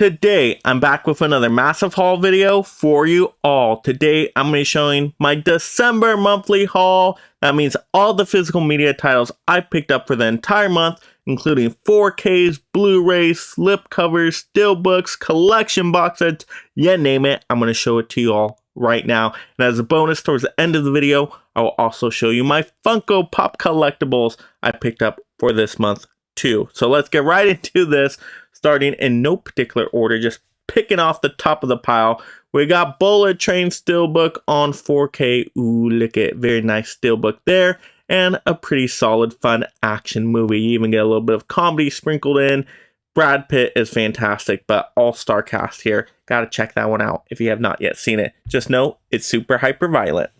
Today, I'm back with another massive haul video for you all. Today, I'm going to be showing my December monthly haul. That means all the physical media titles I picked up for the entire month, including 4Ks, Blu-rays, slipcovers, steelbooks, collection box sets, you name it. I'm going to show it to you all right now. And as a bonus, towards the end of the video, I will also show you my Funko Pop collectibles I picked up for this month too. So let's get right into this. Starting in no particular order, just picking off the top of the pile. We got Bullet Train Steelbook on 4K. Ooh, look at it. Very nice Steelbook there. And a pretty solid, fun action movie. You even get a little bit of comedy sprinkled in. Brad Pitt is fantastic, but all-star cast here. Gotta check that one out if you have not yet seen it. Just know it's super hyper violent.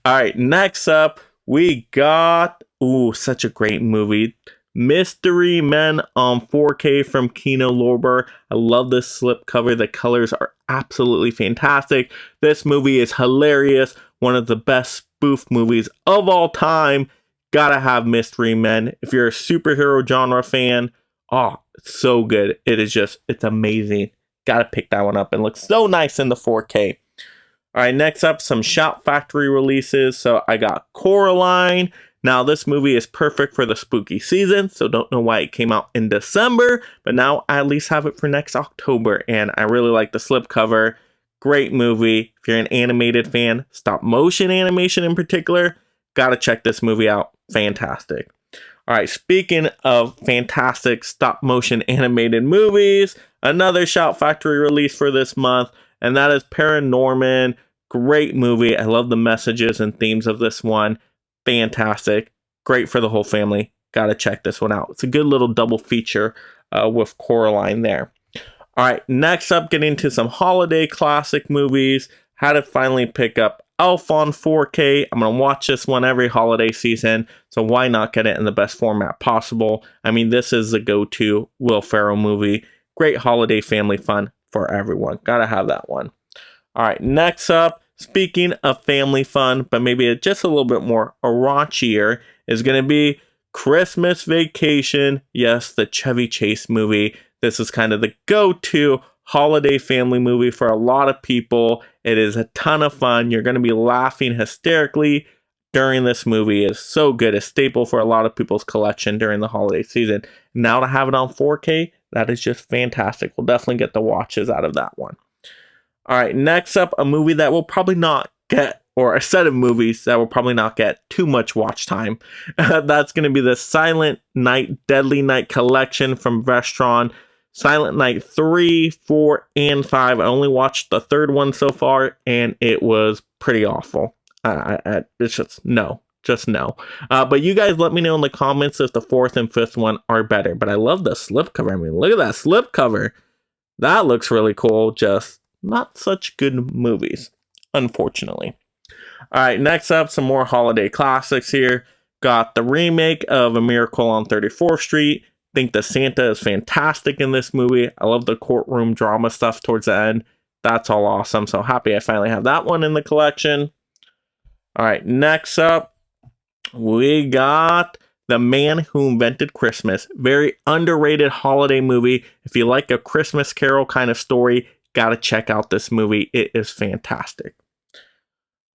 Alright, next up, we got... Ooh, such a great movie. Mystery Men on 4K from Kino Lorber. I love this slipcover. The colors are absolutely fantastic. This movie is hilarious. One of the best spoof movies of all time. Gotta have Mystery Men. If you're a superhero genre fan, oh, it's so good. It's amazing. Gotta pick that one up. It looks so nice in the 4K. Alright, next up, some Shout Factory releases. So I got Coraline. Now, this movie is perfect for the spooky season, so don't know why it came out in December, but now I at least have it for next October, and I really like the slipcover. Great movie. If you're an animated fan, stop motion animation in particular, gotta check this movie out. Fantastic. Alright, speaking of fantastic stop motion animated movies, another Shout Factory release for this month, and that is Paranorman. Great movie. I love the messages and themes of this one. Fantastic. Great for the whole family. Gotta check this one out. It's a good little double feature with Coraline there. Alright, next up, getting into some holiday classic movies. Had to finally pick up Elf on 4K. I'm going to watch this one every holiday season, so why not get it in the best format possible? I mean, this is the go-to Will Ferrell movie. Great holiday family fun for everyone. Gotta have that one. Alright, next up, speaking of family fun, but maybe just a little bit more raunchier, is going to be Christmas Vacation. Yes, the Chevy Chase movie. This is kind of the go-to holiday family movie for a lot of people. It is a ton of fun. You're going to be laughing hysterically during this movie. It's so good. A staple for a lot of people's collection during the holiday season. Now to have it on 4K, that is just fantastic. We'll definitely get the watches out of that one. Alright, next up, a movie that will probably not get, or a set of movies that will probably not get too much watch time. That's going to be the Silent Night, Deadly Night collection from Vestron. Silent Night 3, 4, and 5. I only watched the third one so far, and it was pretty awful. It's just no. But you guys let me know in the comments if the fourth and fifth one are better. But I love the slipcover. I mean, look at that slipcover. That looks really cool. Just not such good movies, unfortunately. Alright, next up, some more holiday classics here. Got the remake of A Miracle on 34th Street. Think the Santa is fantastic in this movie. I love the courtroom drama stuff towards the end. That's all awesome. So happy I finally have that one in the collection. Alright, next up, we got The Man Who Invented Christmas. Very underrated holiday movie. If you like a Christmas Carol kind of story, gotta check out this movie. It is fantastic.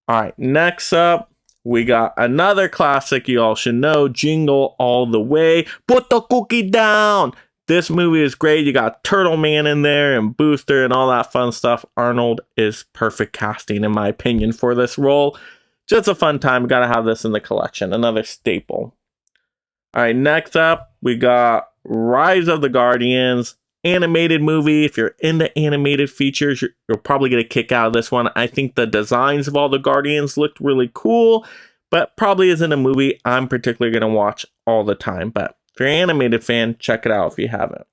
Alright, next up, we got another classic you all should know, Jingle All the Way. Put the cookie down! This movie is great. You got Turtle Man in there and Booster and all that fun stuff. Arnold is perfect casting, in my opinion, for this role. Just a fun time. Gotta have this in the collection. Another staple. Alright, next up, we got Rise of the Guardians. Animated movie. If you're into animated features, you're probably going to kick out of this one. I think the designs of all the Guardians looked really cool, but probably isn't a movie I'm particularly going to watch all the time. But if you're an animated fan, check it out if you haven't.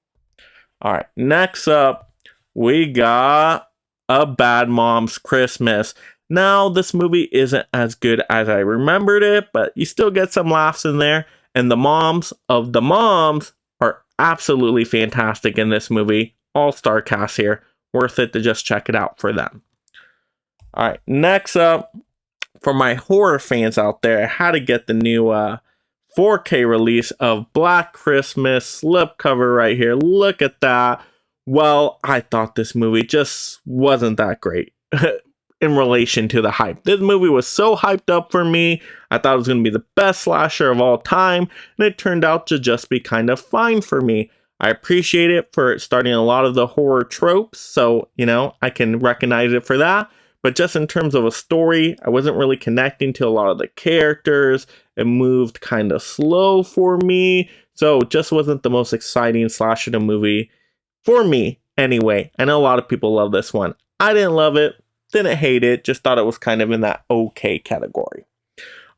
Alright, next up, we got A Bad Mom's Christmas. Now, this movie isn't as good as I remembered it, but you still get some laughs in there. And the moms of the moms are absolutely fantastic in this movie. All-star cast here. Worth it to just check it out for them. Alright, next up, for my horror fans out there, I had to get the new 4K release of Black Christmas slipcover right here. Look at that. Well, I thought this movie just wasn't that great in relation to the hype. This movie was so hyped up for me. I thought it was going to be the best slasher of all time, and it turned out to just be kind of fine for me. I appreciate it for starting a lot of the horror tropes, so, I can recognize it for that. But just in terms of a story, I wasn't really connecting to a lot of the characters. It moved kind of slow for me, so it just wasn't the most exciting slasher movie for me, anyway. I know a lot of people love this one. I didn't love it, didn't hate it, just thought it was kind of in that okay category.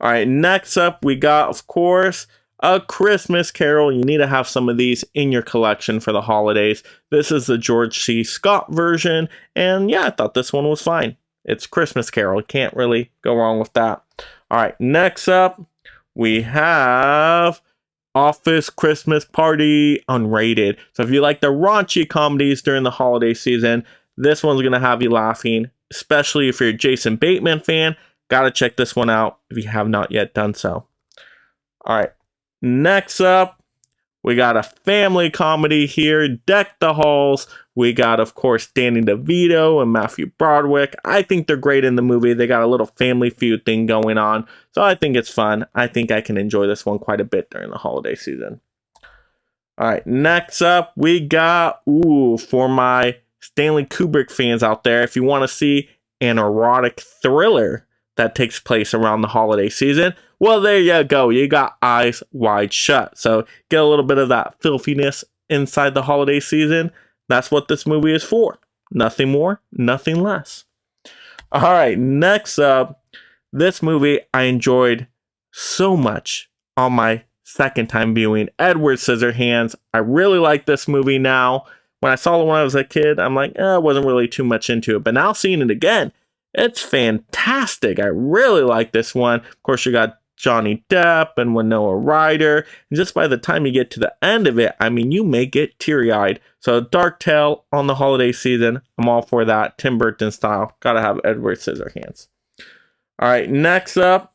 All right, next up, we got, of course, A Christmas Carol. You need to have some of these in your collection for the holidays. This is the George C. Scott version, and yeah, I thought this one was fine. It's Christmas Carol. You can't really go wrong with that. All right, next up, we have Office Christmas Party unrated. So if you like the raunchy comedies during the holiday season, this one's going to have you laughing, especially if you're a Jason Bateman fan. Gotta check this one out if you have not yet done so. All right, next up, we got a family comedy here, Deck the Halls. We got, of course, Danny DeVito and Matthew Broderick. I think they're great in the movie. They got a little family feud thing going on, so I think it's fun. I think I can enjoy this one quite a bit during the holiday season. All right, next up, we got, for my Stanley Kubrick fans out there, if you want to see an erotic thriller that takes place around the holiday season, well, there you go. You got Eyes Wide Shut. So get a little bit of that filthiness inside the holiday season. That's what this movie is for. Nothing more, nothing less. All right, next up, this movie I enjoyed so much on my second time viewing, Edward Scissorhands. I really like this movie now. When I saw it when I was a kid, I'm like, I wasn't really too much into it. But now seeing it again, it's fantastic. I really like this one. Of course, you got Johnny Depp and Winona Ryder. And just by the time you get to the end of it, I mean, you may get teary-eyed. So dark tale on the holiday season. I'm all for that. Tim Burton style. Gotta have Edward Scissorhands. All right, next up,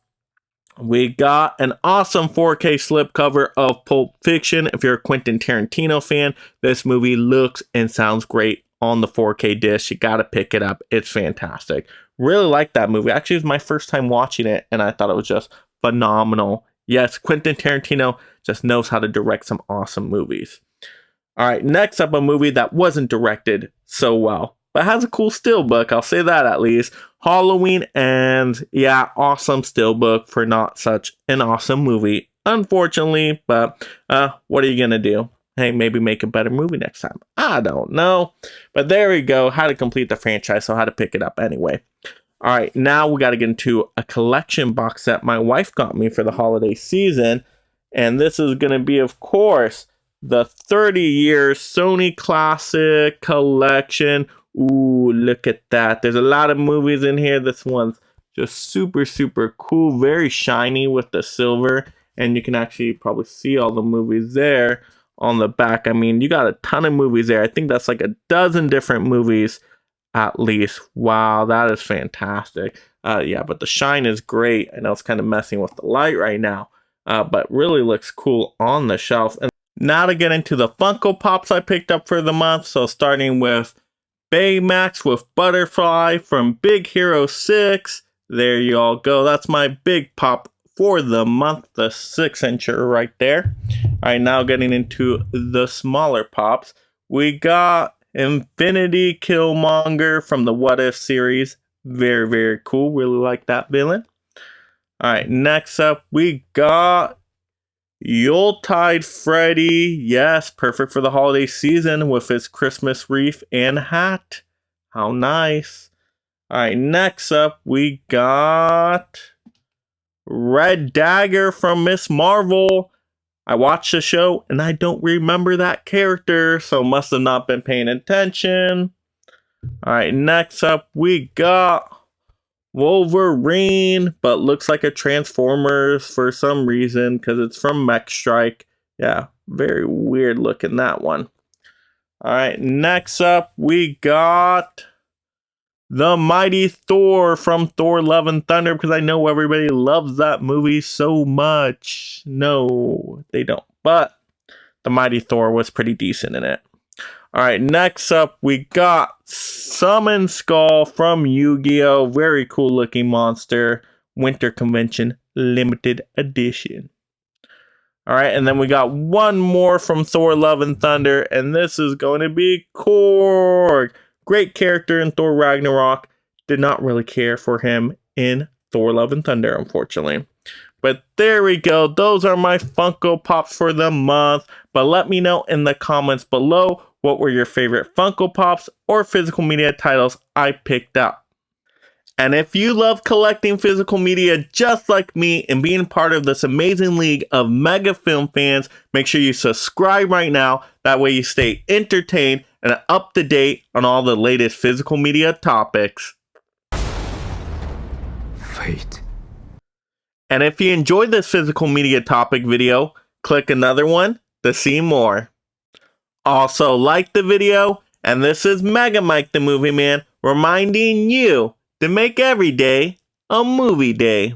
we got an awesome 4K slipcover of Pulp Fiction. If you're a Quentin Tarantino fan, this movie looks and sounds great on the 4K disc. You gotta pick it up. It's fantastic. Really like that movie. Actually, it was my first time watching it, and I thought it was just phenomenal. Yes, Quentin Tarantino just knows how to direct some awesome movies. All right, next up, a movie that wasn't directed so well, but has a cool steelbook. I'll say that at least. Halloween Ends. Yeah, awesome steelbook for not such an awesome movie, unfortunately, but what are you going to do? Hey, maybe make a better movie next time. I don't know. But there we go. How to complete the franchise, so how to pick it up anyway. All right, now we got to get into a collection box set my wife got me for the holiday season. And this is going to be, of course, the 30-year Sony Classic Collection. Ooh, look at that. There's a lot of movies in here. This one's just super, super cool. Very shiny with the silver. And you can actually probably see all the movies there on the back. I mean, you got a ton of movies there. I think that's like a dozen different movies at least. Wow, that is fantastic. Yeah, but the shine is great. I know it's kind of messing with the light right now, but really looks cool on the shelf. And now to get into the Funko Pops I picked up for the month. So starting with Baymax with Butterfly from Big Hero 6. There you all go. That's my big pop for the month, the 6-incher right there. All right, now getting into the smaller pops. We got Infinity Killmonger from the What If series. Very, very cool. Really like that villain. All right, next up, we got Yuletide Freddy. Yes, perfect for the holiday season with his Christmas wreath and hat. How nice. All right, next up, we got Red Dagger from Miss Marvel. I watched the show and I don't remember that character, so must have not been paying attention. All right, next up we got Wolverine, but looks like a Transformers for some reason because it's from Mech Strike. Yeah, very weird looking that one. All right, next up we got the Mighty Thor from Thor Love and Thunder, because I know everybody loves that movie so much. No, they don't. But the Mighty Thor was pretty decent in it. Alright, next up we got Summon Skull from Yu-Gi-Oh! Very cool looking monster. Winter Convention Limited Edition. Alright, and then we got one more from Thor Love and Thunder, and this is going to be Korg. Great character in Thor Ragnarok. Did not really care for him in Thor Love and Thunder, unfortunately. But there we go. Those are my Funko Pops for the month. But let me know in the comments below what were your favorite Funko Pops or physical media titles I picked up. And if you love collecting physical media just like me and being part of this amazing league of mega film fans, make sure you subscribe right now. That way you stay entertained and up to date on all the latest physical media topics. Fate. And if you enjoyed this physical media topic video, click another one to see more. Also, like the video, and this is Mega Mike the Movie Man reminding you to make every day a movie day.